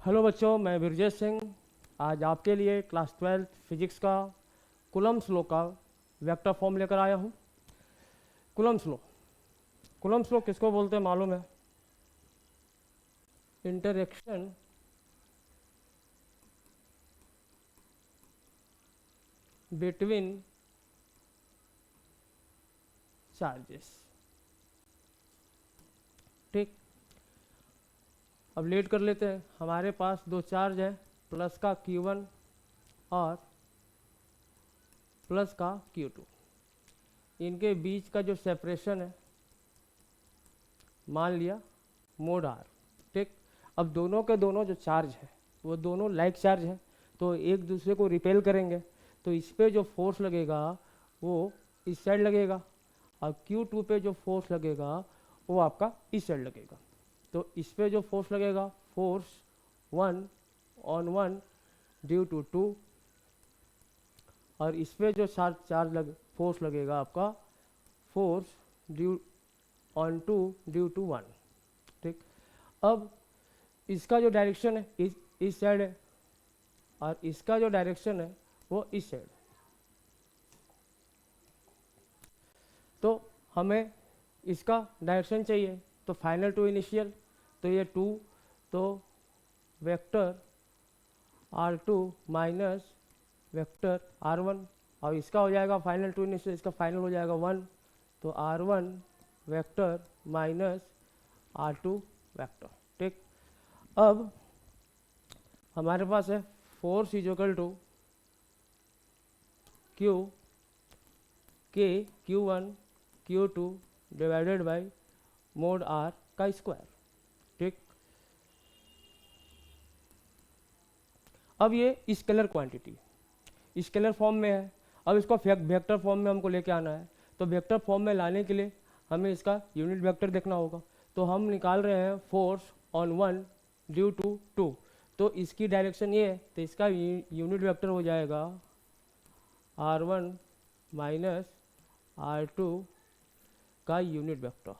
Hello बच्चों, मैं विरजेश सिंह आज आपके लिए क्लास 12 फिजिक्स का कूलम्ब्स लॉ का वेक्टर फॉर्म लेकर आया हूँ। कूलम्ब्स लॉ किसको बोलते हैं मालूम है? Interaction between charges. ठीक, अब लेट कर लेते हैं। हमारे पास दो चार्ज है, प्लस का Q1 और प्लस का Q2। इनके बीच का जो सेपरेशन है मान लिया मोड आर। ठीक, अब दोनों के दोनों जो चार्ज है वो दोनों लाइक चार्ज है, तो एक दूसरे को रिपेल करेंगे, तो इस पे जो फोर्स लगेगा वो इस साइड लगेगा, और Q2 पे जो फोर्स लगेगा वो आपका इस साइड लगेगा। तो इस पे जो फोर्स लगेगा, फोर्स 1/1 ड्यू टू 2, और इस पे जो फोर्स लगेगा आपका, force due on 2 due to 1। ठीक, अब इसका जो डायरेक्शन है इस साइड है, और इसका जो डायरेक्शन है वो इस साइड। तो हमें इसका डायरेक्शन चाहिए, तो फाइनल टू इनिशियल, तो ये 2, तो vector R2 minus vector R1, और इसका हो जाएगा फाइनल टू इनिशियल, इसका फाइनल हो जाएगा 1, तो R1 vector minus R2 vector. ठीक, अब हमारे पास है force is equal to Q K Q1 Q2 divided by mod R का स्क्वायर। ठीक, अब ये स्केलर क्वांटिटी स्केलर फॉर्म में है, अब इसको वेक्टर फॉर्म में हमको लेके आना है। तो वेक्टर फॉर्म में लाने के लिए हमें इसका यूनिट वेक्टर देखना होगा। तो हम निकाल रहे हैं फोर्स ऑन 1 ड्यू टू 2, तो इसकी डायरेक्शन ये है, तो इसका यूनिट वेक्टर हो जाएगा R1 माइनस R2 का यूनिट वेक्टर।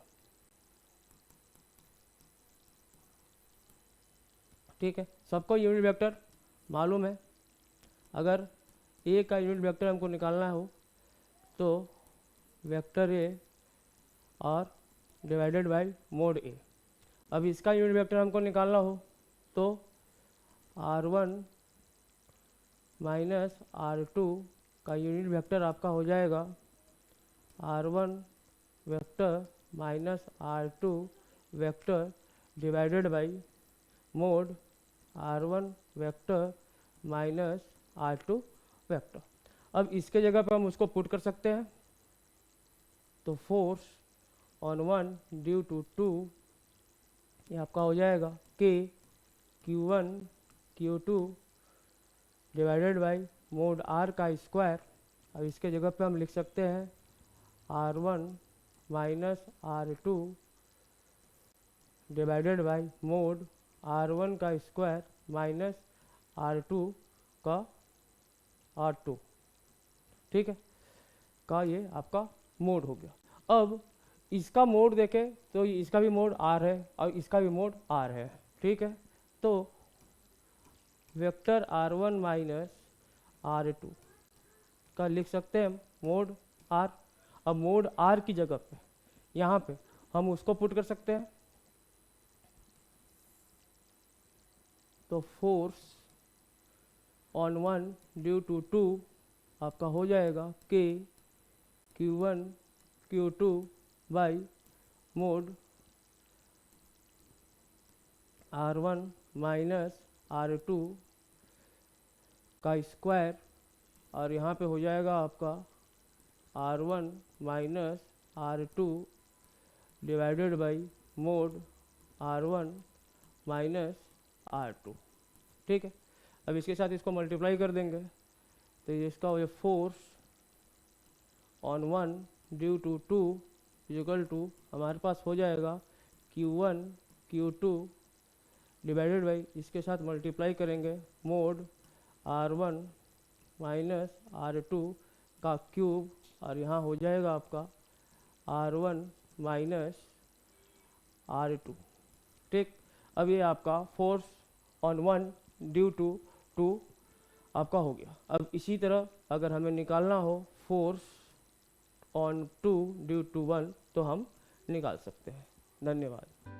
ठीक है, सबको यूनिट वेक्टर मालूम है। अगर ए का यूनिट वेक्टर हमको निकालना हो तो वेक्टर ए और डिवाइडेड बाय मोड ए। अब इसका यूनिट वेक्टर हमको निकालना हो तो R1 माइनस R2 का यूनिट वेक्टर आपका हो जाएगा R1 vector minus R2 vector divided by mode R1 vector minus R2 vector. अब इसके जगह पर हम उसको पुट कर सकते हैं, तो फोर्स ऑन 1 ड्यू टू 2 ये आपका हो जाएगा K Q1 Q2 divided by mod R का स्क्वायर। अब इसके जगह पे हम लिख सकते हैं R1 minus R2 divided by mode R1 का स्क्वायर माइनस R2 का R2। ठीक है, का ये आपका मोड हो गया। अब इसका मोड देखें तो इसका भी मोड R है और इसका भी मोड R है। ठीक है, तो वेक्टर R1 माइनस R2 का लिख सकते हैं मोड R। अब मोड R की जगह पे यहाँ पे हम उसको पुट कर सकते हैं, तो फोर्स ऑन 1 ड्यू टू 2 आपका हो जाएगा K Q1 Q2 by mode R1 minus R2 का स्क्वायर, और यहाँ पे हो जाएगा आपका R1 minus R2 divided by mode R1 minus R2। ठीक है, अब इसके साथ इसको मल्टीप्लाई कर देंगे, तो इसका हो force on 1 due to 2 equal to हमारे पास हो जाएगा Q1 Q2 डिवाइडेड बाई, इसके साथ मल्टीप्लाई करेंगे मोड R1 माइनस R2 का क्यूब, और यहाँ हो जाएगा आपका R1 माइनस R2। ठीक, अब ये आपका फोर्स ऑन 1 ड्यू टू 2 आपका हो गया। अब इसी तरह अगर हमें निकालना हो फोर्स ऑन 2 ड्यू टू 1 तो हम निकाल सकते हैं। धन्यवाद।